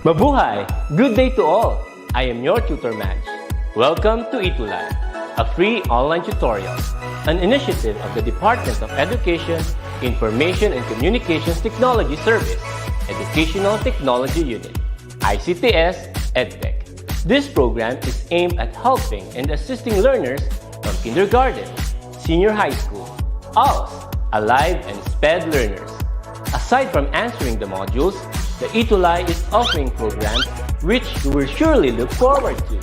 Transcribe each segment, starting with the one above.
Mabuhay! Good day to all! I am your tutor Madge. Welcome to ETUlay, a free online tutorial, an initiative of the Department of Education, Information and Communications Technology Service, Educational Technology Unit, ICTS EdTech. This program is aimed at helping and assisting learners from kindergarten, senior high school, ALS, Alive, and SPED learners. Aside from answering the modules, the ETUlay is offering programs which you will surely look forward to.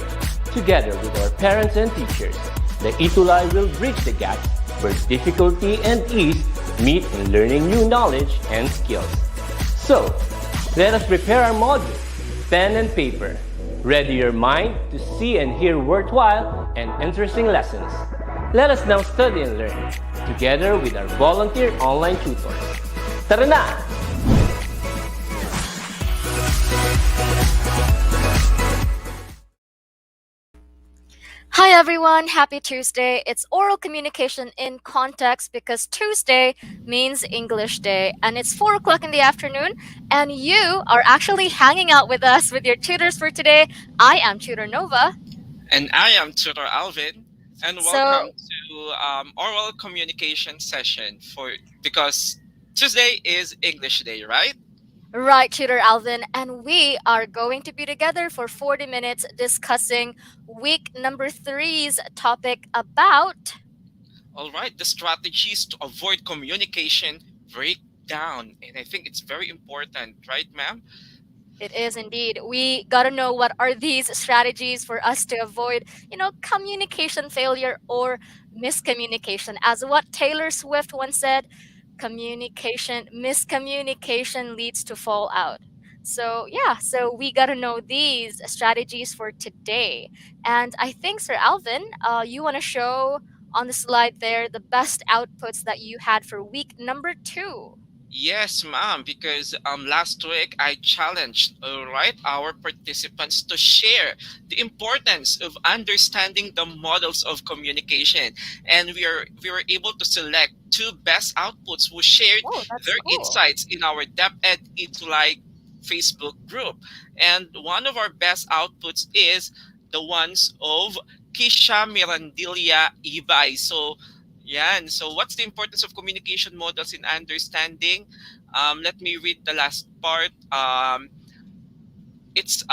Together with our parents and teachers, the ETUlay will bridge the gaps where difficulty and ease meet in learning new knowledge and skills. So, let us prepare our modules, pen and paper. Ready your mind to see and hear worthwhile and interesting lessons. Let us now study and learn, together with our volunteer online tutors. Tara na! Hi everyone, happy Tuesday. It's oral communication in context because Tuesday means English Day and it's 4 o'clock in the afternoon and you are actually hanging out with us with your tutors for today. I am Tutor Nova. And I am Tutor Alvin. And welcome to oral communication session because Tuesday is English Day, right? Right, Tutor Alvin, and we are going to be together for 40 minutes discussing week number 3's topic about... All right, the strategies to avoid communication breakdown. And I think it's very important, right, ma'am? It is indeed. We got to know what are these strategies for us to avoid, communication failure or miscommunication. As what Taylor Swift once said, miscommunication leads to fallout. So we got to know these strategies for today. And I think, Sir Alvin, you want to show on the slide there the best outputs that you had for week number 2. Yes, ma'am, because last week I challenged our participants to share the importance of understanding the models of communication, and we were able to select 2 best outputs who shared their insights in our DepEd ETUlay Facebook group. And one of our best outputs is the ones of Kisha Mirandilla Ibay. So what's the importance of communication models in understanding? Let me read the last part. It's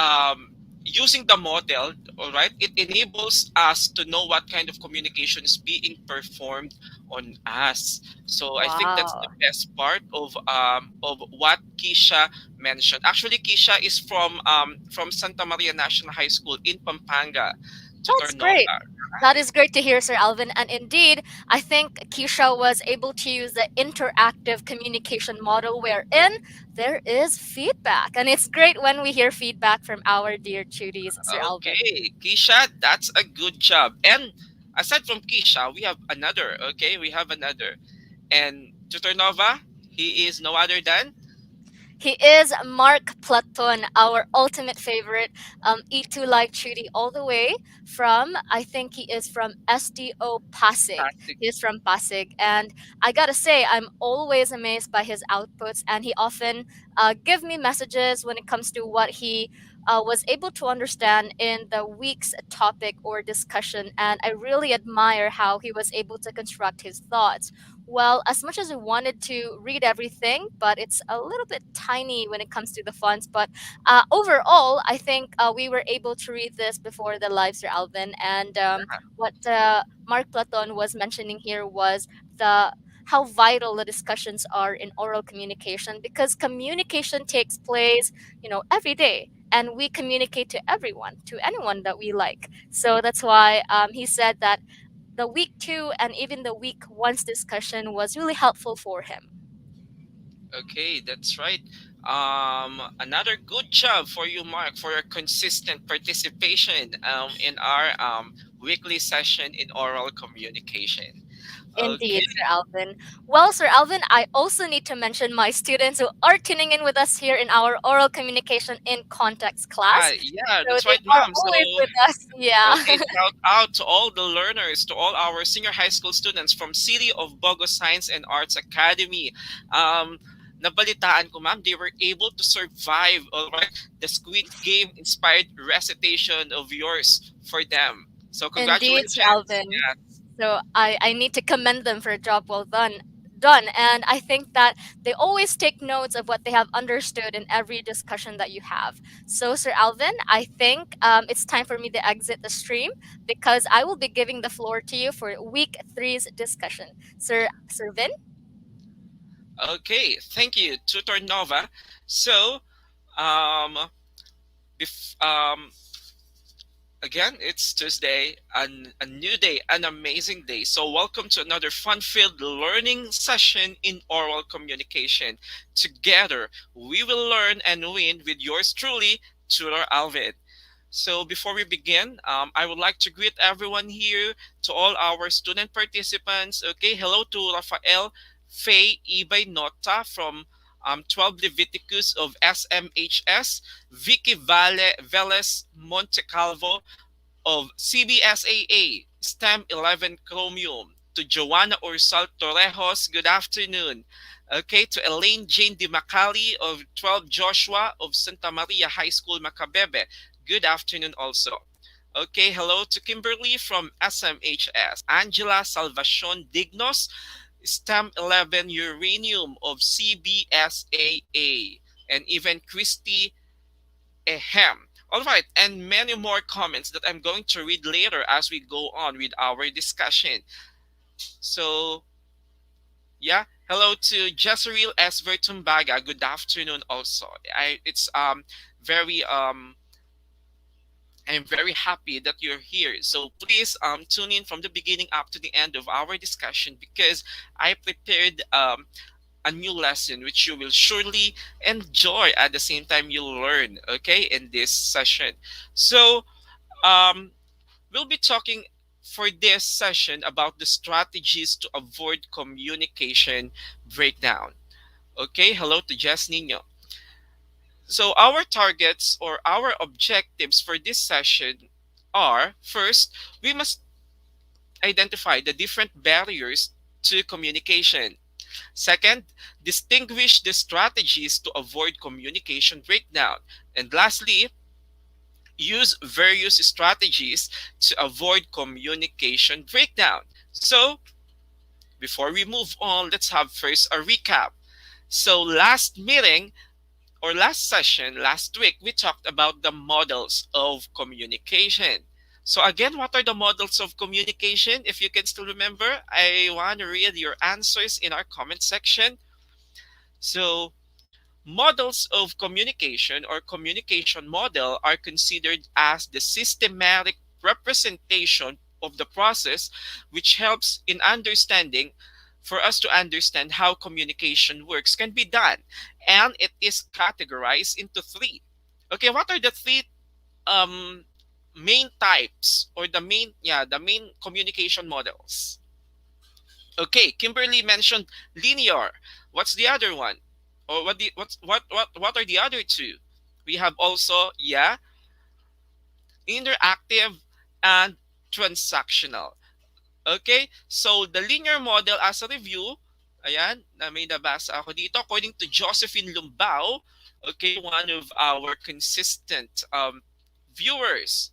using the model, all right? It enables us to know what kind of communication is being performed on us. So I think that's the best part of what Kisha mentioned. Actually, Kisha is from Santa Maria National High School in Pampanga. That's great. That is great to hear, Sir Alvin. And indeed, I think Kisha was able to use the interactive communication model wherein there is feedback. And it's great when we hear feedback from our dear tuties, Sir Alvin. Okay, Kisha, that's a good job. And aside from Kisha, we have another, And Tutor Nova, he is no other than... He is Mark Platon, our ultimate favorite ETUlay tutie all the way from, I think he is from SDO Pasig. He is from Pasig. And I gotta say, I'm always amazed by his outputs. And he often give me messages when it comes to what he was able to understand in the week's topic or discussion. And I really admire how he was able to construct his thoughts. Well, as much as I wanted to read everything, but it's a little bit tiny when it comes to the fonts. But overall, I think we were able to read this before the live, Sir Alvin. And what Mark Platon was mentioning here was how vital the discussions are in oral communication, because communication takes place, every day. And we communicate to everyone, to anyone that we like. So that's why he said that the week 2 and even the week 1's discussion was really helpful for him. Okay, that's right. Another good job for you, Mark, for your consistent participation in our weekly session in oral communication. Indeed, Sir Alvin. Well, Sir Alvin, I also need to mention my students who are tuning in with us here in our oral communication in context class. That's right, ma'am. Always with us. Yeah. Okay, shout out to all the learners, to all our senior high school students from City of Bogo Science and Arts Academy. nabalitaan ko, ma'am, they were able to survive, all right, the Squid Game inspired recitation of yours for them. So Indeed, Sir congratulations. Alvin. Yeah. So I need to commend them for a job well done. And I think that they always take notes of what they have understood in every discussion that you have. So, Sir Alvin, I think it's time for me to exit the stream because I will be giving the floor to you for week three's discussion. Sir Vin? Okay, thank you, Tutor Nova. So, um, bef- um, again, it's Tuesday, a new day, an amazing day. So, welcome to another fun filled learning session in oral communication. Together, we will learn and win with yours truly, Tutor Alvin. So before we begin, I would like to greet everyone here, to all our student participants. Okay, hello to Rafael Faye Ibay Nota from 12 Leviticus of SMHS, Vicky Veles Montecalvo of CBSAA, STEM 11 Chromium, to Joanna Ursal Torrejos, good afternoon. Okay, to Elaine Jane Di Macali of 12 Joshua of Santa Maria High School, Macabebe, good afternoon also. Okay, hello to Kimberly from SMHS, Angela Salvacion Dignos, STEM 11 Uranium of CBSAA, and even Christy Ahem. All right, and many more comments that I'm going to read later as we go on with our discussion. So, yeah, hello to Jesseril S. Vertumbaga. Good afternoon also. It's very I'm very happy that you're here. So please tune in from the beginning up to the end of our discussion because I prepared a new lesson which you will surely enjoy at the same time you'll learn, okay, in this session. So um, we'll be talking for this session about the strategies to avoid communication breakdown. Okay, hello to Jess Nino. So our targets or our objectives for this session are: first, we must identify the different barriers to communication. Second, distinguish the strategies to avoid communication breakdown. And lastly, use various strategies to avoid communication breakdown. So, before we move on, let's have first a recap. So, last meeting or last session, last week, we talked about the models of communication. So, again, what are the models of communication? If you can still remember, I want to read your answers in our comment section. So, models of communication or communication model are considered as the systematic representation of the process which helps in understanding for us to understand how communication works can be done, and it is categorized into three. Okay, what are the three um main types or the main communication models? Okay, Kimberly mentioned linear. What's the other one? Or what are the other two? We have also, yeah, interactive and transactional. Okay? So the linear model as a review, ayan, na may nabasa ako dito according to Josephine Lumbao, okay, one of our consistent viewers.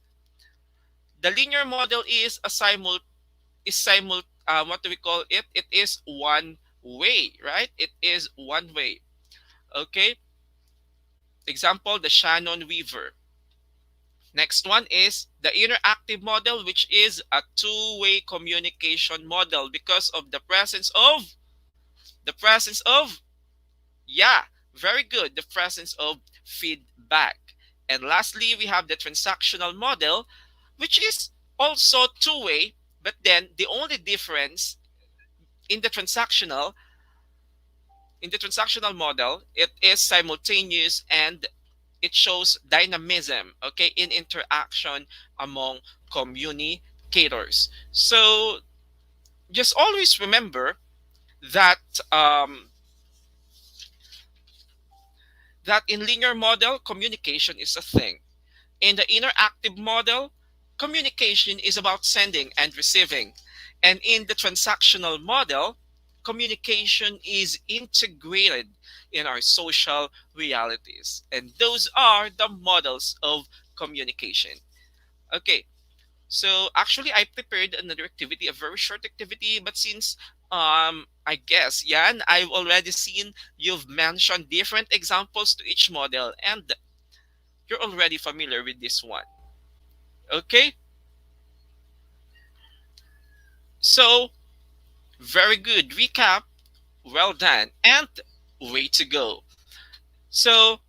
The linear model is a what do we call it? It is one way, right? It is one way. Okay? Example, the Shannon Weaver. Next one is the interactive model, which is a two-way communication model because of the presence of yeah, very good, the presence of feedback. And lastly, we have the transactional model, which is also two-way, but then the only difference in the transactional model, it is simultaneous and it shows dynamism, okay, in interaction among communicators. So just always remember that that in linear model, communication is a thing. In the interactive model, communication is about sending and receiving. And in the transactional model, communication is integrated in our social realities. And those are the models of communication. Okay, so actually I prepared another activity, a very short activity, but since I guess, Yan, I've already seen you've mentioned different examples to each model and you're already familiar with this one. Okay? So, very good recap. Well done. And way to go. So,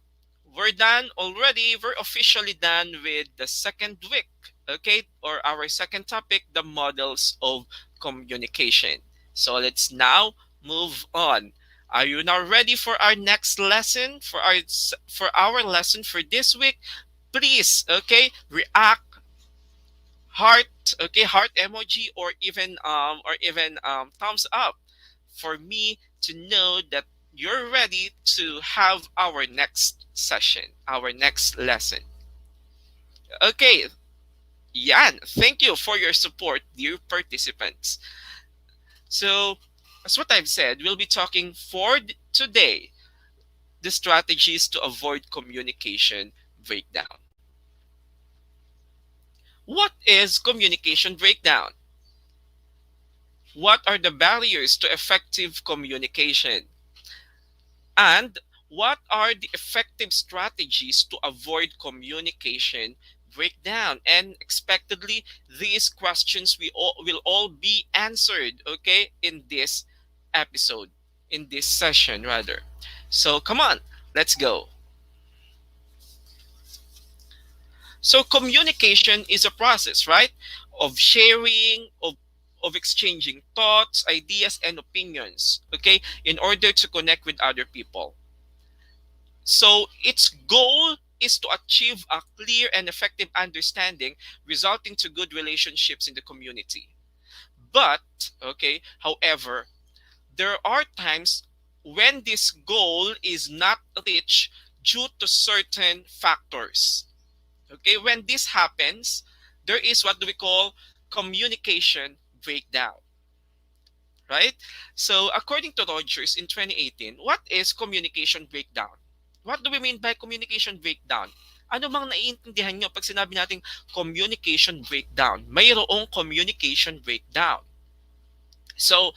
we're done already. We're officially done with the second week, okay? Or our second topic, the models of communication. So, let's now move on. Are you now ready for our next lesson? For our lesson for this week? Please, okay, react, heart, okay, heart emoji, or even thumbs up for me to know that you're ready to have our next session, our next lesson. Okay, Yan, thank you for your support, dear participants. So, as what I've said, we'll be talking for today the strategies to avoid communication breakdown. What is communication breakdown? What are the barriers to effective communication? And what are the effective strategies to avoid communication breakdown? And expectedly, these questions will all be answered, okay, in this episode, in this session, rather. So come on, let's go. So communication is a process, right? Of sharing, of exchanging thoughts, ideas, and opinions, okay, in order to connect with other people. So its goal is to achieve a clear and effective understanding, resulting to good relationships in the community. But, okay, however, there are times when this goal is not reached due to certain factors. Okay, when this happens, there is what do we call communication breakdown, right? So, according to Rogers in 2018, what is communication breakdown? What do we mean by communication breakdown? Ano bang naiintindihan nyo pag sinabi nating communication breakdown? Mayroong communication breakdown. So,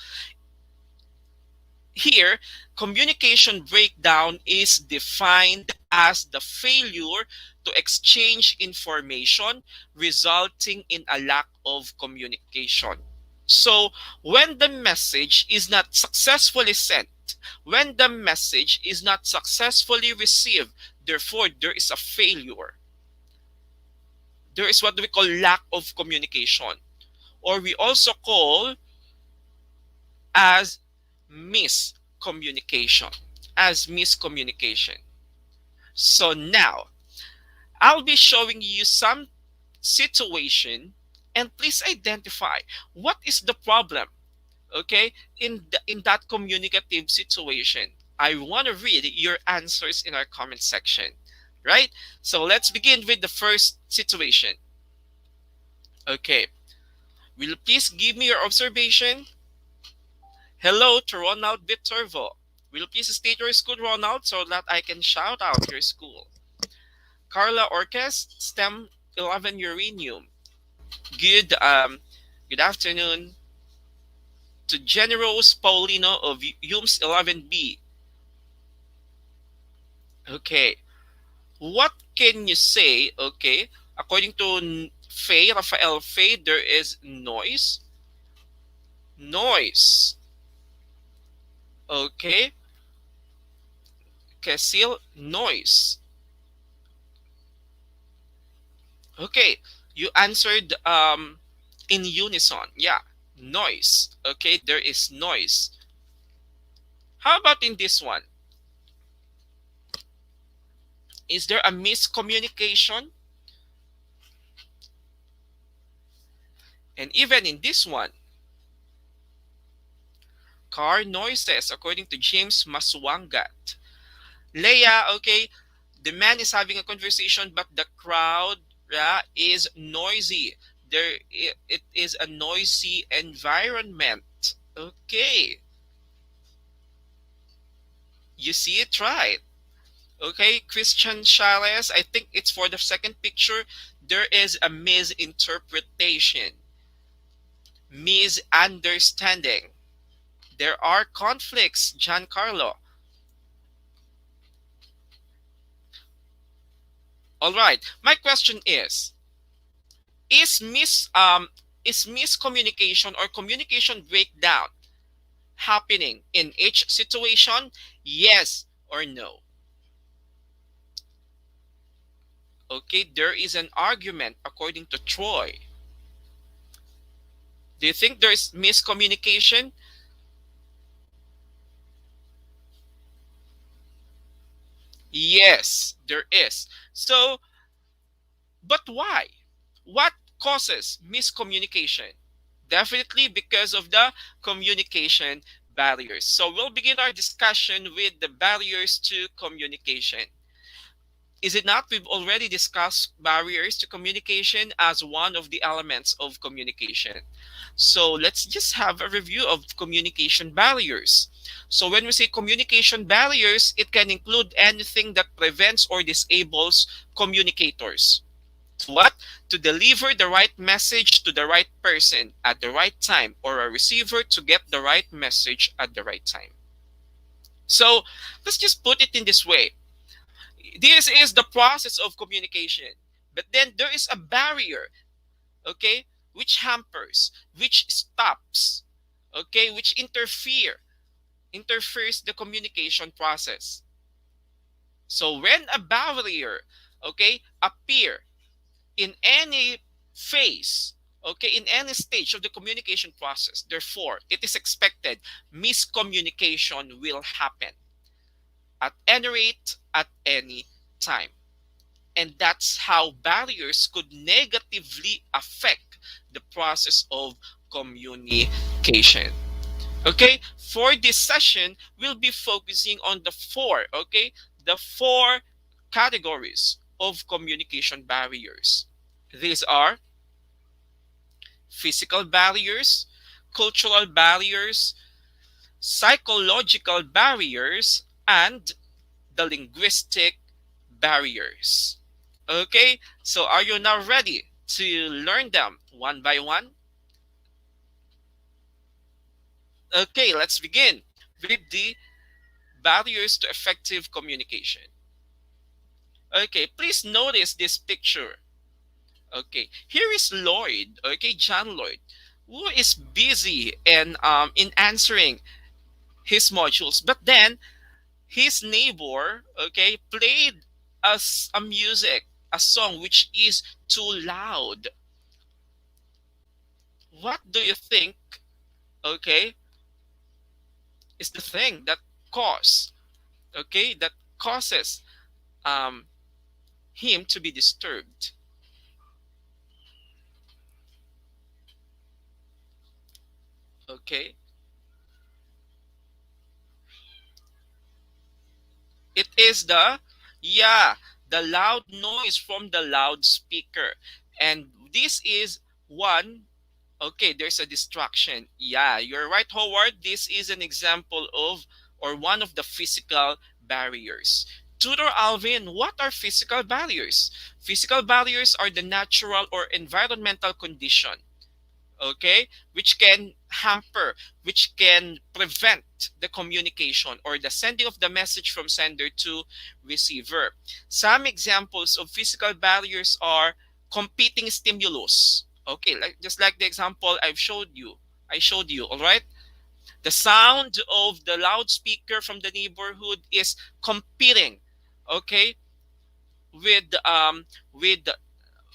here, communication breakdown is defined as the failure to exchange information resulting in a lack of communication. So, when the message is not successfully sent, when the message is not successfully received, therefore there is a failure. There is what we call lack of communication, or we also call as miscommunication. As miscommunication. So now, I'll be showing you some situation and please identify what is the problem, okay, in that communicative situation. I want to read your answers in our comment section, right? So let's begin with the first situation. Okay, will you please give me your observation? Hello to Ronald Vitorvo. Will you please state your school, Ronald, so that I can shout out your school? Carla Orques, STEM 11 Uranium. Good afternoon to Generos Paulino of UMS 11B. Okay, what can you say? Okay, according to Rafael Faye, there is noise. Noise. Okay, Casil, noise. Okay, you answered in unison. Yeah, noise. Okay, there is noise. How about in this one? Is there a miscommunication? And even in this one, car noises, according to James Maswangat. Leia, okay, the man is having a conversation, but the crowd is noisy. It is a noisy environment. Okay. You see it right. Okay, Christian Charles, I think it's for the second picture. There is a misinterpretation, misunderstanding. There are conflicts, Giancarlo. All right. My question is is miscommunication or communication breakdown happening in each situation? Yes or no? Okay, there is an argument according to Troy. Do you think there's miscommunication? Yes, there is. So, but why? What causes miscommunication? Definitely because of the communication barriers. So we'll begin our discussion with the barriers to communication. Is it not? We've already discussed barriers to communication as one of the elements of communication. So let's just have a review of communication barriers. So when we say communication barriers, it can include anything that prevents or disables communicators to what? To deliver the right message to the right person at the right time, or a receiver to get the right message at the right time. So let's just put it in this way. This is the process of communication. But then there is a barrier, okay, which hampers, which stops, okay, which interferes the communication process. So when a barrier, okay, appear in any phase, okay, in any stage of the communication process, therefore, it is expected miscommunication will happen at any rate, at any time. And that's how barriers could negatively affect the process of communication. Okay, for this session, we'll be focusing on the four categories of communication barriers. These are physical barriers, cultural barriers, psychological barriers, and the linguistic barriers. Okay, so are you now ready to learn them one by one? Okay, let's begin with the barriers to effective communication. Okay, please notice this picture. Okay, here is Lloyd, okay, John Lloyd, who is busy and in answering his modules. But then his neighbor, okay, played us a music, a song which is too loud. What do you think, okay, is the thing that cause, okay, that causes um, him to be disturbed? Okay, it is yeah, the loud noise from the loudspeaker. And this is one. Okay, there's a distraction. Yeah, you're right, Howard. This is an example of, or one of the physical barriers. Tutor Alvin, what are physical barriers? Physical barriers are the natural or environmental condition, okay, which can hamper, which can prevent the communication or the sending of the message from sender to receiver. Some examples of physical barriers are competing stimulus. Okay, like just like the example I showed you, all right? The sound of the loudspeaker from the neighborhood is competing, okay, with with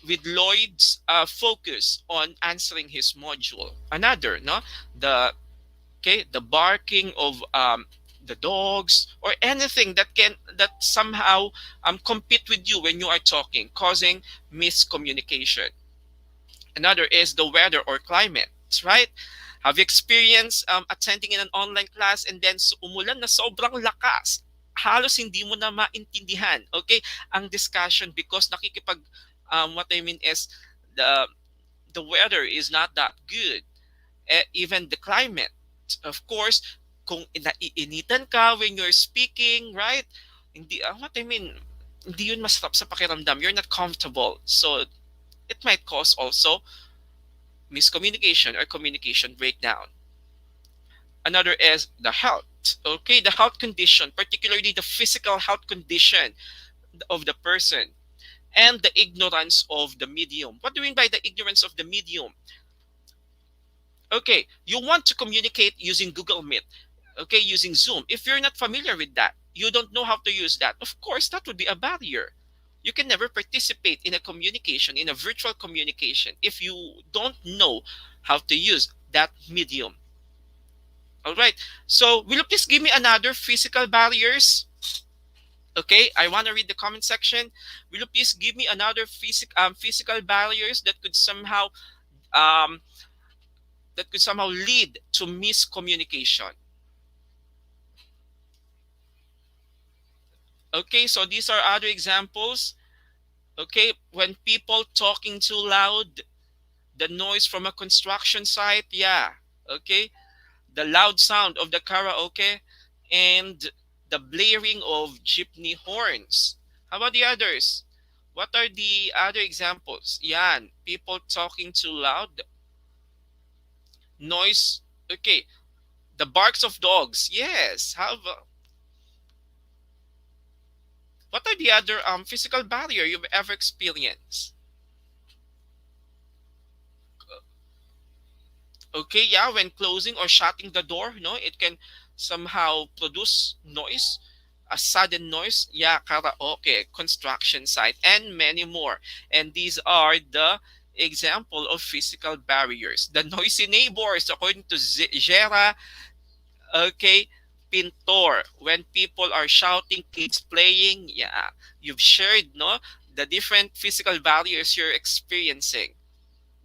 with Lloyd's focus on answering his module. Another, no, the the barking of the dogs or anything that somehow compete with you when you are talking, causing miscommunication. Another is the weather or climate, right? Have you experienced attending in an online class and then umulan na sobrang lakas? Halos hindi mo na maintindihan, okay, ang discussion because what I mean is the the weather is not that good. Even the climate, of course, kung naiinitan ka when you're speaking, right? Hindi, what I mean, hindi yun masarap sa pakiramdam. You're not comfortable. So, it might cause also miscommunication or communication breakdown. Another is the health. Okay, the health condition, particularly the physical health condition of the person, and the ignorance of the medium. What do you mean by the ignorance of the medium? Okay, you want to communicate using Google Meet, okay, using Zoom. If you're not familiar with that, you don't know how to use that, of course, that would be a barrier. You can never participate in a communication, in a virtual communication, if you don't know how to use that medium. All right. So, will you please give me another physical barriers? Okay, I want to read the comment section. Will you please give me another physical barriers um, that could somehow lead to miscommunication? Okay, so these are other examples. Okay, when people talking too loud, the noise from a construction site, yeah. Okay, the loud sound of the karaoke, and the blaring of jeepney horns. How about the others? What are the other examples? Yan, people talking too loud, noise. Okay, the barks of dogs. Yes. What are the other physical barrier you've ever experienced? Okay, yeah, when closing or shutting the door, it can somehow produce noise, a sudden noise. Yeah, karaoke, construction site, and many more. And these are the example of physical barriers. The noisy neighbors, according to Gera, okay, Pintor, when people are shouting, kids playing, yeah, you've shared, no, the different physical barriers you're experiencing,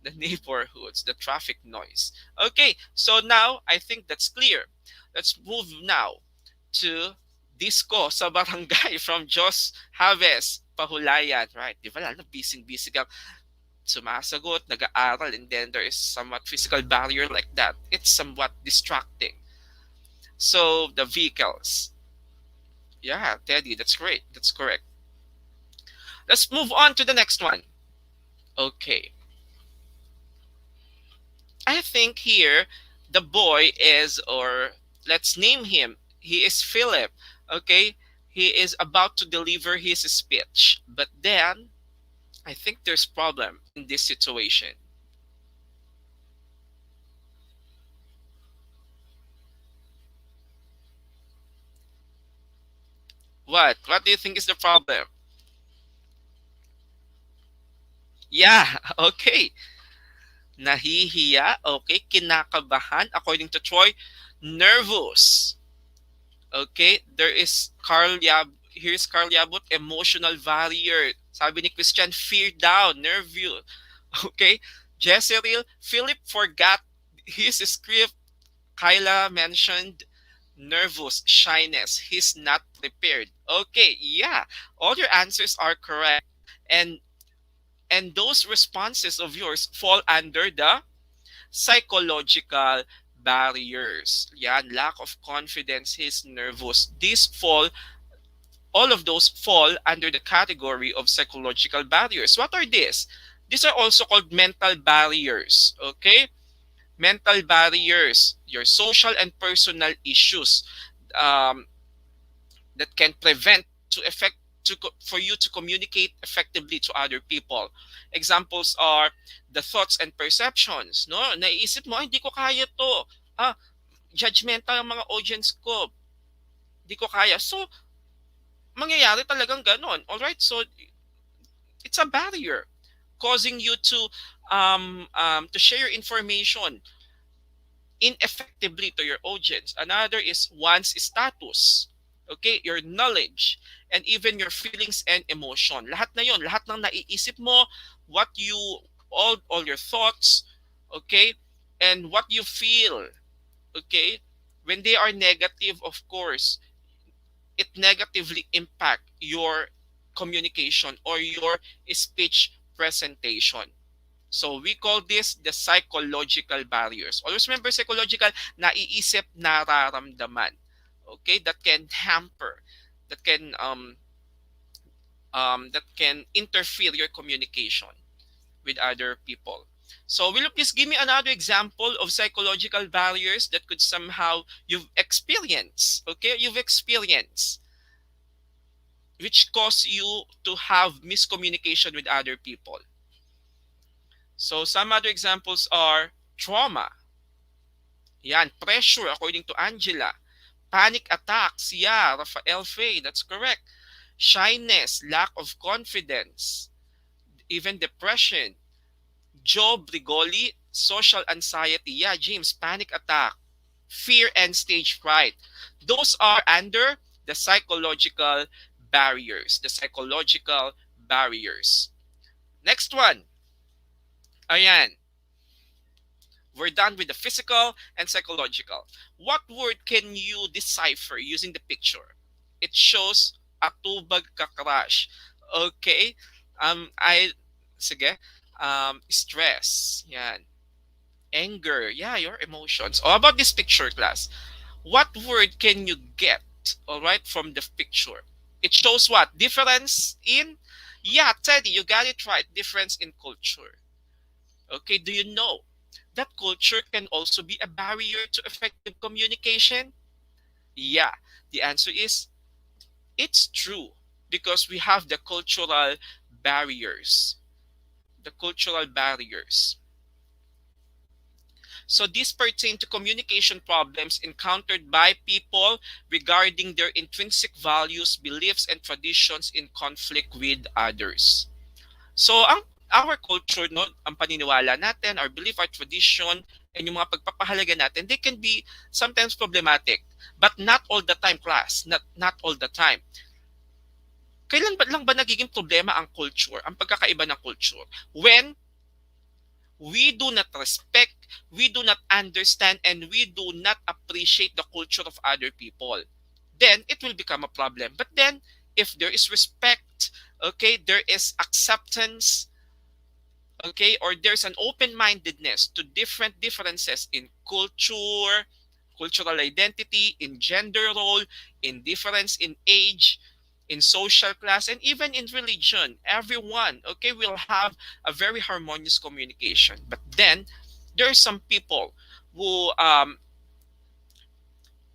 the neighborhoods, the traffic noise. Okay, so now I think that's clear. Let's move now to disco sa barangay from Jos Haves, Pahulayan, right? Di ba, lalo busy-busy kang sumasagot, nag-aaral, and then there is somewhat physical barrier like that. It's somewhat distracting. So, the vehicles. Yeah, Teddy, that's great. That's correct. Let's move on to the next one. Okay. I think here the boy is, or let's name him. He is Philip. Okay, he is about to deliver his speech, but then I think there's problem in this situation. What? What do you think is the problem? Yeah. Okay. Nahihiya. Okay. Kinakabahan. According to Troy, nervous. Okay, there is here's Carl Yabut, emotional barrier. Sabi ni Christian, fear down, nervous. Okay, Jezreel, Philip forgot his script. Kyla mentioned nervous, shyness. He's not prepared. Okay, yeah, all your answers are correct. And those responses of yours fall under the psychological barriers. Yan, lack of confidence, he's nervous. All of those fall under the category of psychological barriers. What are these? These are also called mental barriers. Okay? Mental barriers, your social and personal issues um, that can prevent to effect for you to communicate effectively to other people. Examples are the thoughts and perceptions. No, naiisip mo, "Ay, hindi ko kaya to. Ah, judgmental ang mga audience ko. Hindi ko kaya." So, mangyayari talagang ganon. All right? So, it's a barrier causing you to share information ineffectively to your audience. Another is one's status. Okay, your knowledge, and even your feelings and emotion. Lahat na yon, lahat ng naiisip mo, what you, all your thoughts, okay, and what you feel, okay, when they are negative, of course, it negatively impact your communication or your speech presentation. So we call this the psychological barriers. Always remember psychological, naiisip, nararamdaman. Okay, that can hamper, that can interfere your communication with other people. So will you please give me another example of psychological barriers that could somehow you've experienced, okay? You've experienced which cause you to have miscommunication with other people. So some other examples are trauma. Yan, pressure according to Angela. Panic attacks. Yeah, Rafael Faye, that's correct. Shyness, lack of confidence, even depression. Joe Brigoli, social anxiety. Yeah, James, panic attack, fear and stage fright. Those are under the psychological barriers. The psychological barriers. Next one. Ayan. We're done with the physical and psychological. What word can you decipher using the picture? It shows atubag ka crush. Okay. Sige. Stress. Yan. Anger. Yeah, your emotions. How about this picture, class? What word can you get, all right, from the picture? It shows what? Difference in? Yeah, Teddy, you got it right. Difference in culture. Okay, do you know that culture can also be a barrier to effective communication? Yeah, the answer is it's true because we have the cultural barriers. The cultural barriers. So these pertain to communication problems encountered by people regarding their intrinsic values, beliefs, and traditions in conflict with others. So our culture, no, ang paniniwala natin, our belief, our tradition, and yung mga pagpapahalaga natin, they can be sometimes problematic. But not all the time, class. Not all the time. Kailan ba lang ba nagiging problema ang culture, ang pagkakaiba ng culture? When we do not respect, we do not understand, and we do not appreciate the culture of other people, then it will become a problem. But then, if there is respect, okay, there is acceptance, okay, or there's an open-mindedness to different differences in culture, cultural identity, in gender role, in difference in age, in social class, and even in religion, everyone, okay, will have a very harmonious communication. But then there are some people who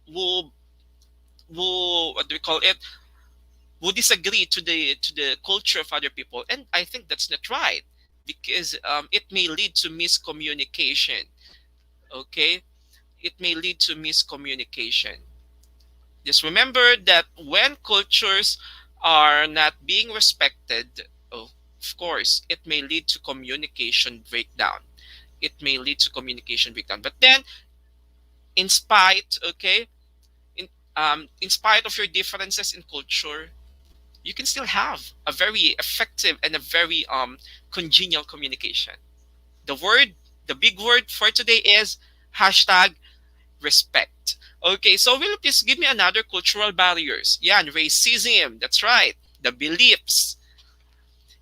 who what do we call it, who disagree to the culture of other people, and I think that's not right because it may lead to miscommunication. Okay, it may lead to miscommunication. Just remember that when cultures are not being respected, oh, of course, it may lead to communication breakdown. It may lead to communication breakdown. But then, in spite, okay, in spite of your differences in culture, you can still have a very effective and a very congenial communication. The word, the big word for today is hashtag respect. Okay, so will you please give me another cultural barriers? Yeah, and racism. That's right. The beliefs.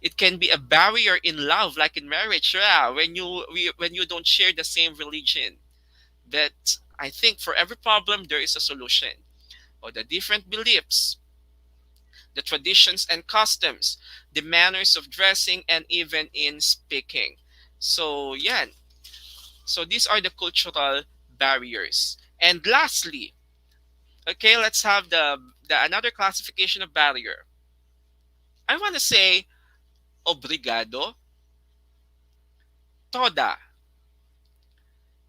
It can be a barrier in love, like in marriage. Yeah, when you don't share the same religion. But I think for every problem there is a solution. Or the different beliefs, the traditions and customs, the manners of dressing, and even in speaking. So yeah, so these are the cultural barriers. And lastly, okay, let's have the another classification of barrier. I want to say obrigado, toda,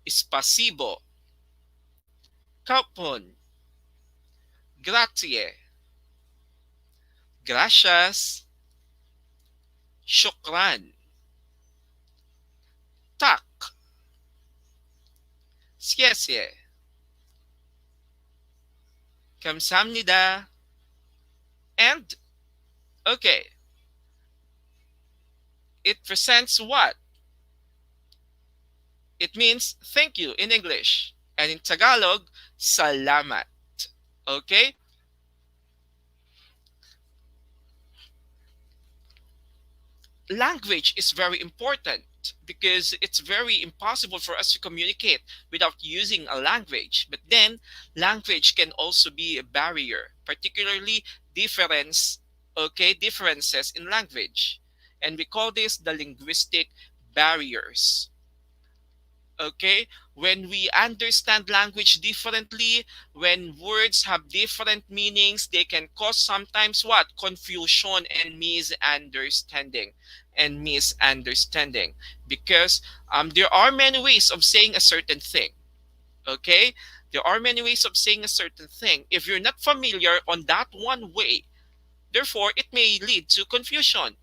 spasibo, kapon, grazie, gracias, shukran, tak, siesye, kamsamnida, and okay, it presents what? It means thank you in English. And in Tagalog, salamat. Okay? Language is very important. because it's very impossible for us to communicate without using a language. But then language can also be a barrier, particularly difference, okay, differences in language. And we call this the linguistic barriers. Okay, when we understand language differently, when words have different meanings, they can cause sometimes what, confusion and misunderstanding because there are many ways of saying a certain thing. Okay, there are many ways of saying a certain thing. If you're not familiar on that one way, therefore it may lead to confusion,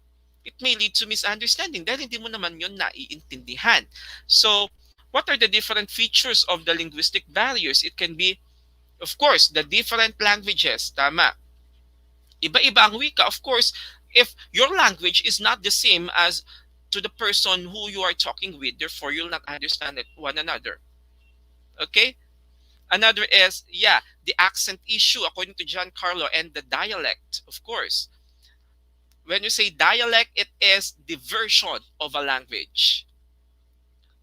it may lead to misunderstanding dahil hindi mo naman yun naiintindihan. So what are the different features of the linguistic barriers? It can be, of course, the different languages. Tama. Iba-iba ang wika. Of course, if your language is not the same as to the person who you are talking with, therefore you'll not understand it one another. Okay? Another is, yeah, the accent issue according to Giancarlo, and the dialect, of course. When you say dialect, it is the version of a language.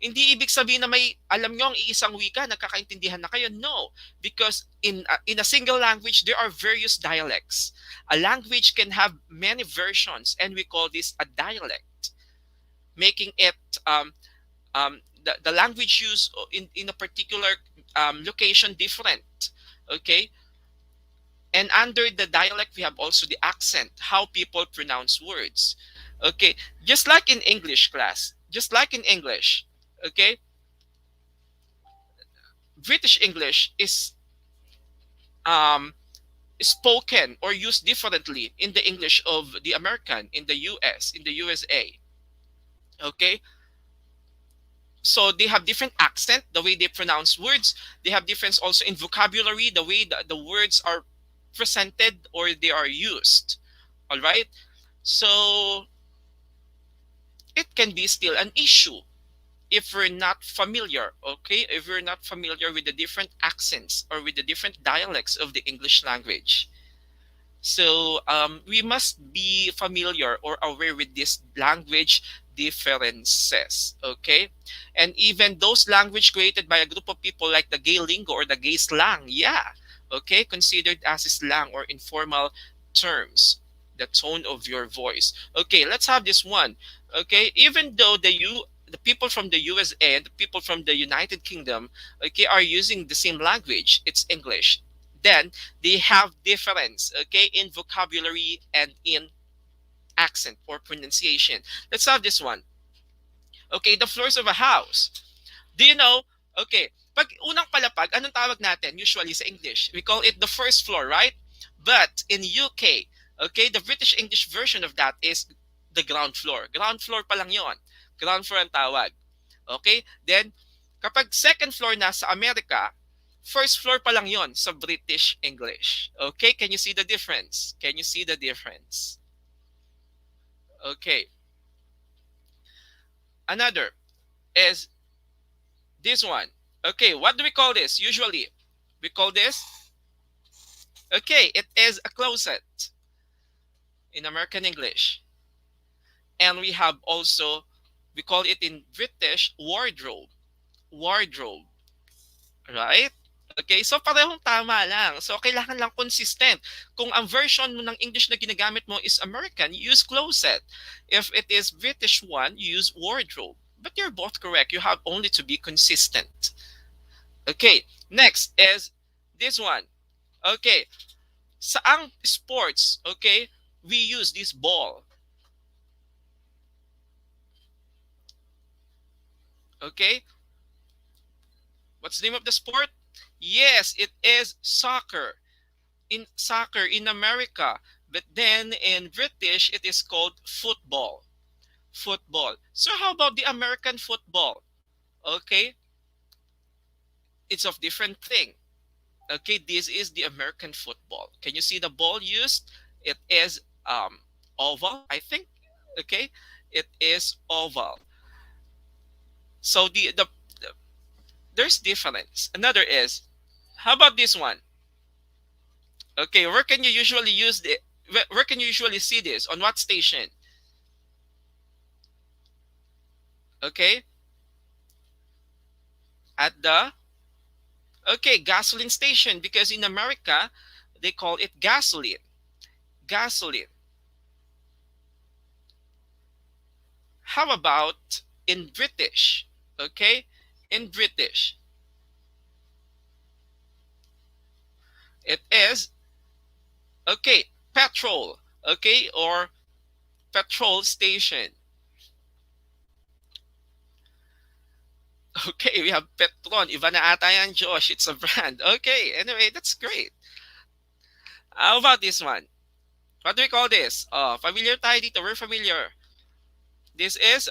Hindi ibig sabihin na may alam nyo ang iisang wika, nagkakaintindihan na kayo. No, because in a single language, there are various dialects. A language can have many versions, and we call this a dialect, making it the language used in a particular location different. Okay, and under the dialect, we have also the accent, how people pronounce words. Okay, just like in English class, just like in English. Okay, British English is spoken or used differently in the English of the American, in the US, in the USA. Okay, so they have different accent, the way they pronounce words. They have difference also in vocabulary, the way the words are presented or they are used. All right, so it can be still an issue if we're not familiar, okay, if we're not familiar with the different accents or with the different dialects of the English language. So we must be familiar or aware with these language differences, okay? And even those language created by a group of people like the gay lingo or the gay slang, yeah, okay, considered as slang or informal terms, the tone of your voice. Okay, let's have this one. Okay, even though the people from the USA and the people from the United Kingdom, okay, are using the same language, it's English, then they have difference, okay, in vocabulary and in accent or pronunciation. Let's have this one. Okay, the floors of a house. Do you know? Okay, pag unang palapag, anong tawag natin usually sa English? We call it the first floor, right? But in UK, okay, the British English version of that is the ground floor. Ground floor pa lang yon. Ground floor ang tawag. Okay? Then, kapag second floor na sa Amerika, first floor pa lang yon sa British English. Okay? Can you see the difference? Can you see the difference? Okay. Another is this one. Okay, what do we call this usually? We call this, okay, it is a closet in American English. And we have also, we call it in British, wardrobe. Wardrobe. Right? Okay, so parehong tama lang. So kailangan lang consistent. Kung ang version mo ng English na ginagamit mo is American, you use closet. If it is British one, you use wardrobe. But you're both correct. You have only to be consistent. Okay, next is this one. Okay, saang sports, okay, we use this ball. Okay, what's the name of the sport? Yes, it is soccer. In soccer in America, but then in British it is called football. Football. So how about the American football? Okay, it's of different thing. Okay, this is the American football. Can you see the ball used? It is oval, I think. Okay, it is oval. So the there's difference. Another is, how about this one? Okay, where can you usually use the, where can you usually see this? On what station? Okay, at the gasoline station, because in America they call it gasoline. Gasoline. How about in British? Okay, in British, it is petrol. Okay, or petrol station. Okay, we have Petron. Iba na ata yan, Josh. It's a brand. Okay, anyway, that's great. How about this one? What do we call this? Familiar tayo dito. We're familiar. This is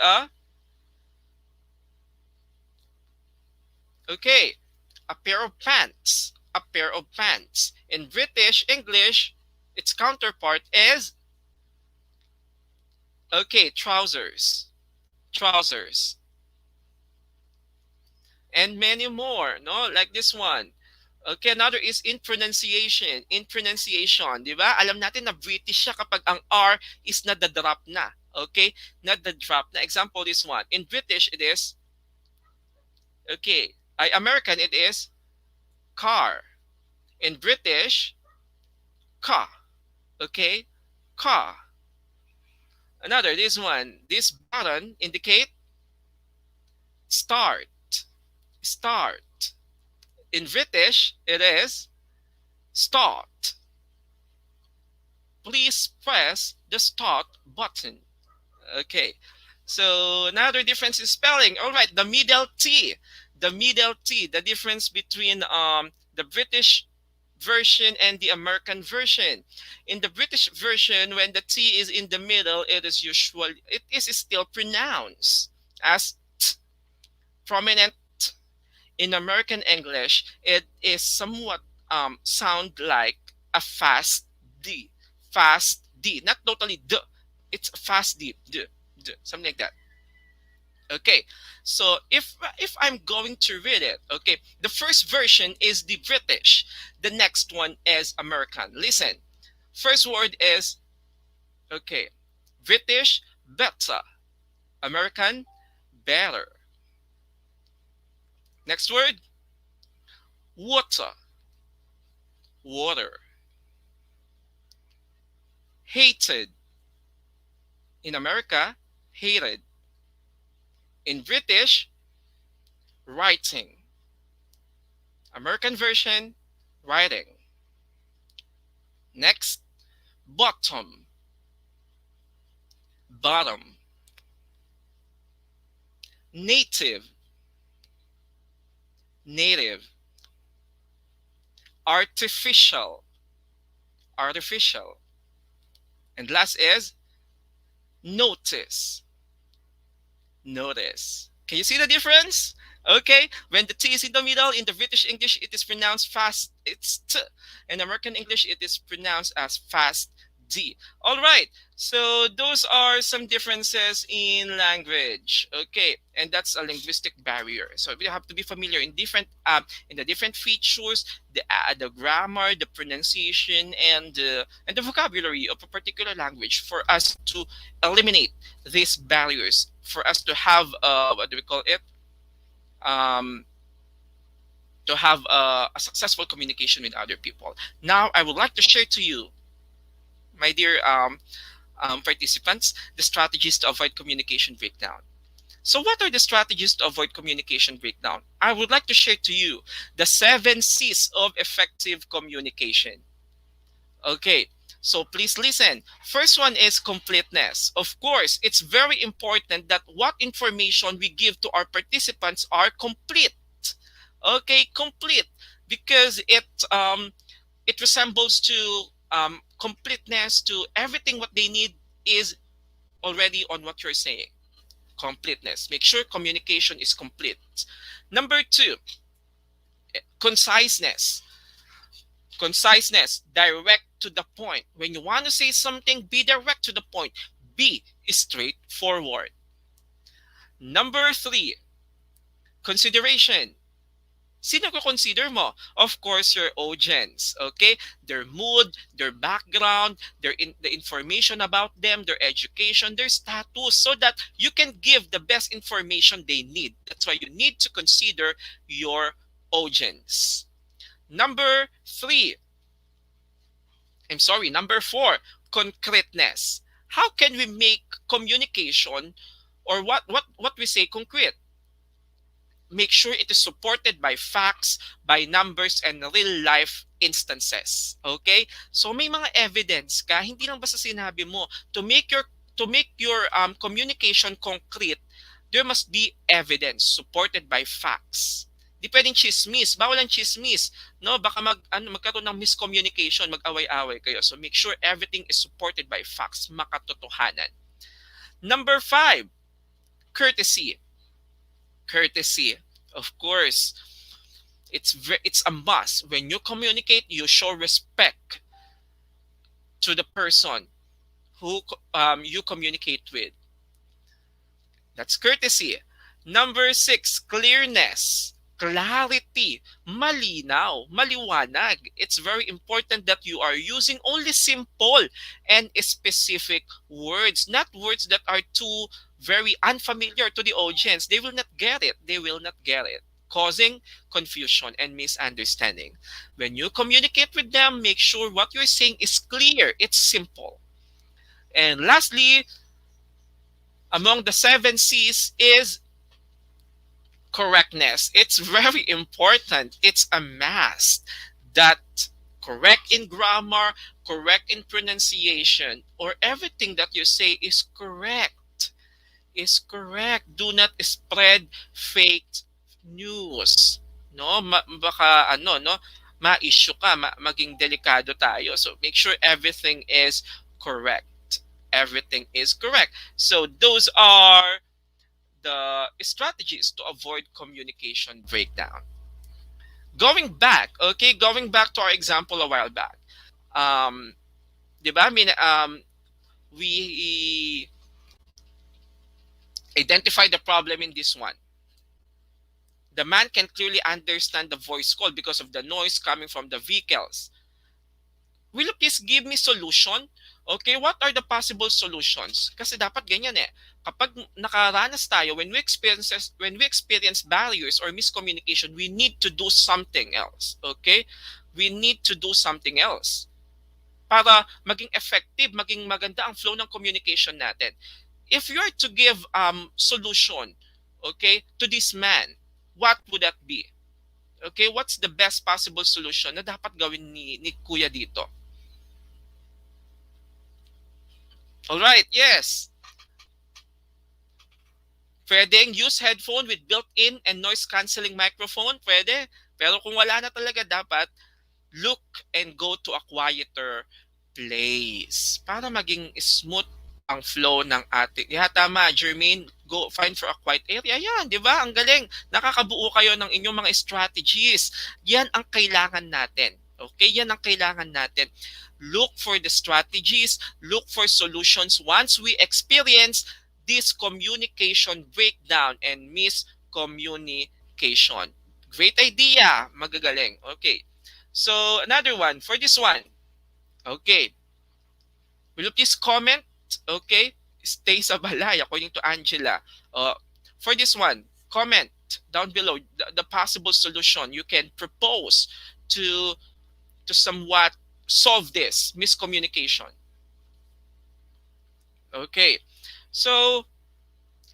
okay, a pair of pants. A pair of pants. In British English, its counterpart is trousers. Trousers. And many more, no? Like this one. Okay, another is in pronunciation. In pronunciation, di ba? Alam natin na British siya kapag ang R is nadadrop na. Okay? Nadadrop na. Example, this one. In British, it is, American, it is car. In British, car. Okay? Car. Another, this one. This button indicate start. Start. In British, it is start. Please press the start button. Okay. So another difference in spelling. All right, the middle T. The middle T. The difference between the British version and the American version. In the British version, when the T is in the middle, it is still pronounced as t, prominent. In American English, it is somewhat sound like a fast D. Fast D. Not totally D. It's fast D. D. D. Something like that. Okay. So if I'm going to read it, okay, the first version is the British. The next one is American. Listen. First word is British, better. American, better. Next word, water. Water. Hated. In America, hated. In British, writing. American version, writing. Next, bottom. Bottom. Native. Native. Artificial. Artificial. And last is notice. Notice. Can you see the difference? Okay, when the T is in the middle, in the British English, it is pronounced fast, it's T. In American English, it is pronounced as fast D. All right, so those are some differences in language. Okay, and that's a linguistic barrier. So we have to be familiar in the different features, the grammar, the pronunciation, and the vocabulary of a particular language for us to eliminate these barriers, for us to have what do we call it? To have a successful communication with other people. Now, I would like to share to you, my dear participants, the strategies to avoid communication breakdown. So what are the strategies to avoid communication breakdown? I would like to share to you the 7 C's of effective communication. Okay, so please listen. First one is completeness. Of course, it's very important that what information we give to our participants are complete. Okay, complete, because it resembles to completeness, to everything what they need is already on what you're saying. Completeness. Make sure communication is complete. Number 2, conciseness. Conciseness, direct to the point. When you want to say something, be direct to the point. Be straightforward. Number 3, consideration. Sino ko consider mo? Of course, your audience. Okay? Their mood, their background, the information about them, their education, their status, so that you can give the best information they need. That's why you need to consider your audience. Number 4, concreteness. How can we make communication, or what we say, concrete? Make sure it is supported by facts, by numbers, and real life instances. Okay? So may mga evidence ka, hindi lang basta sinabi mo. To make your communication concrete, there must be evidence supported by facts. Di pwedeng chismis. Bawal ang chismis. No? Baka magkaroon ng miscommunication, mag-away-away kayo. So make sure everything is supported by facts, makatotohanan. Number 5, courtesy. Courtesy. Of course, it's a must. When you communicate, you show respect to the person who you communicate with. That's courtesy. Number 6, clearness. Clarity. Malinaw. Maliwanag. It's very important that you are using only simple and specific words, not words that are too very unfamiliar to the audience. They will not get it. They will not get it, causing confusion and misunderstanding. When you communicate with them, make sure what you're saying is clear. It's simple. And lastly, among the 7 C's is correctness. It's very important. It's a must that correct in grammar, correct in pronunciation, or everything that you say is correct. Is correct. Do not spread fake news. No, baka no, ma-issue ka, maging delikado tayo. So make sure everything is correct. Everything is correct. So those are the strategies to avoid communication breakdown. Going back to our example a while back. Di ba? We identify the problem in this one. The man can clearly understand the voice call because of the noise coming from the vehicles. Will you please give me solution? Okay, what are the possible solutions? Kasi dapat ganyan eh. Kapag nakaranas tayo, when we experience barriers or miscommunication, we need to do something else. Okay? We need to do something else para maging effective, maging maganda ang flow ng communication natin. If you are to give solution, okay, to this man, what would that be? Okay, what's the best possible solution na dapat gawin ni Kuya dito? All right, yes. Pwedeng use headphone with built-in and noise-canceling microphone. Pwede. Pero kung wala na talaga, dapat look and go to a quieter place para maging smooth ang flow ng ating. Yeah, tama, Jermaine. Go find for a quiet area. Yan, di ba? Ang galing. Nakakabuo kayo ng inyong mga strategies. Yan ang kailangan natin. Okay? Yan ang kailangan natin. Look for the strategies. Look for solutions once we experience this communication breakdown and miscommunication. Great idea. Magagaling. Okay. So, another one. For this one. Okay. Will you please comment? Okay. Stay sa balay according to Angela. For this one, comment down below the possible solution you can propose to somewhat solve this miscommunication. Okay. So,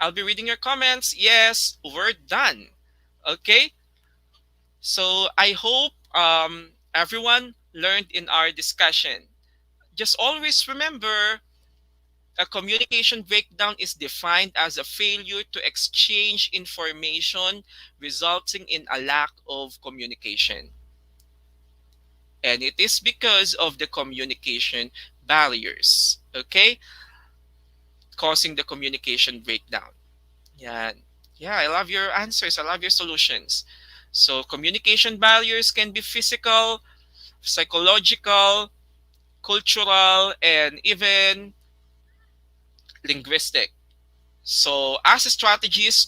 I'll be reading your comments. Yes, we're done. Okay. So, I hope everyone learned in our discussion. Just always remember, a communication breakdown is defined as a failure to exchange information resulting in a lack of communication. And it is because of the communication barriers, okay, causing the communication breakdown. Yeah, I love your answers. I love your solutions. So communication barriers can be physical, psychological, cultural, and even linguistic. So as strategies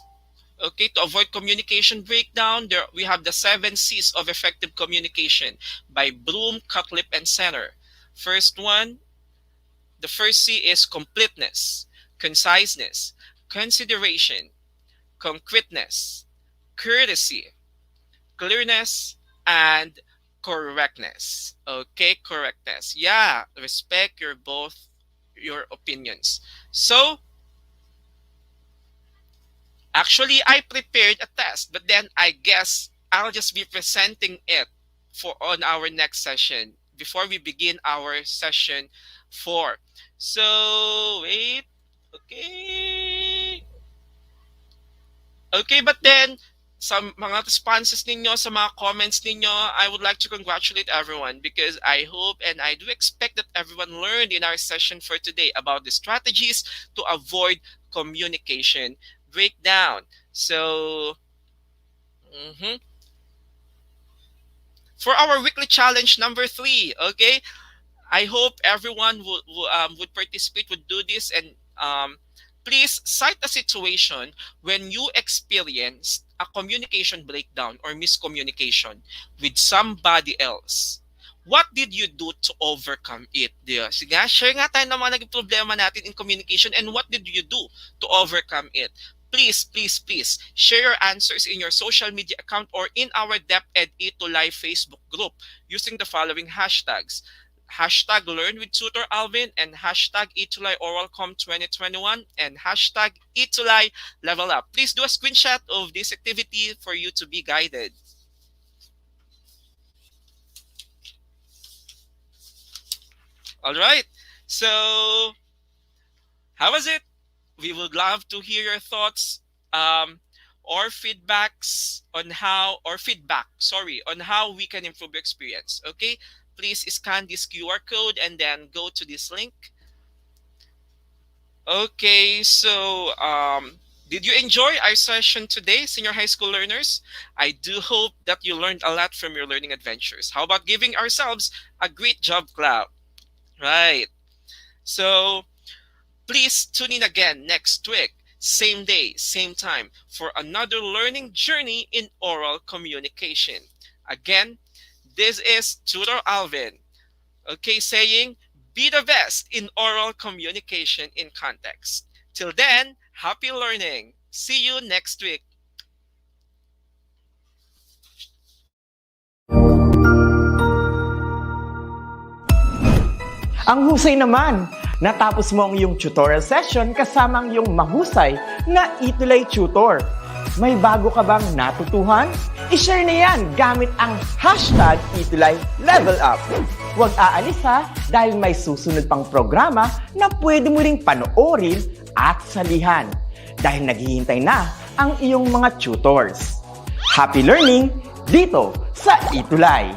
Okay, to avoid communication breakdown, there we have the 7 C's of effective communication by Bloom, Cutlip, and Center. The first C is completeness, conciseness, consideration, concreteness, courtesy, clearness, and correctness. Okay, correctness. Yeah, respect your opinions. So, actually, I prepared a test, but then I guess I'll just be presenting it for on our next session before we begin our session 4. So, wait. Okay. Okay, but then sa mga responses ninyo, sa mga comments ninyo, I would like to congratulate everyone because I hope and I do expect that everyone learned in our session for today about the strategies to avoid communication breakdown. So, for our weekly challenge number 3, okay, I hope everyone would participate, would do this, and please cite a situation when you experienced a communication breakdown or miscommunication with somebody else. What did you do to overcome it? Diba? Sige, share nga tayo ng mga naging problema natin in communication and what did you do to overcome it? Please, please, please share your answers in your social media account or in our DepEd ETUlay Facebook group using the following hashtags. Hashtag Learn with Tutor Alvin and hashtag ETUlay OralCom 2021 and hashtag ETUlay Level Up. Please do a screenshot of this activity for you to be guided. All right. So, how was it? We would love to hear your thoughts or feedbacks on how we can improve your experience. Okay. Please scan this QR code and then go to this link. Okay, so did you enjoy our session today, senior high school learners? I do hope that you learned a lot from your learning adventures. How about giving ourselves a great job clap? Right. So please tune in again next week, same day, same time, for another learning journey in oral communication. Again, this is Tutor Alvin, okay, saying be the best in oral communication in context. Till then, happy learning. See you next week. Ang husay naman! Natapos mo ang iyong tutorial session kasama ang iyong mahusay na ETUlay tutor. May bago ka bang natutuhan? I-share na yan gamit ang hashtag ETUlay Level Up. Huwag aalis ha dahil may susunod pang programa na pwede mo ring panoorin at salihan dahil naghihintay na ang iyong mga tutors. Happy learning dito sa ETUlay!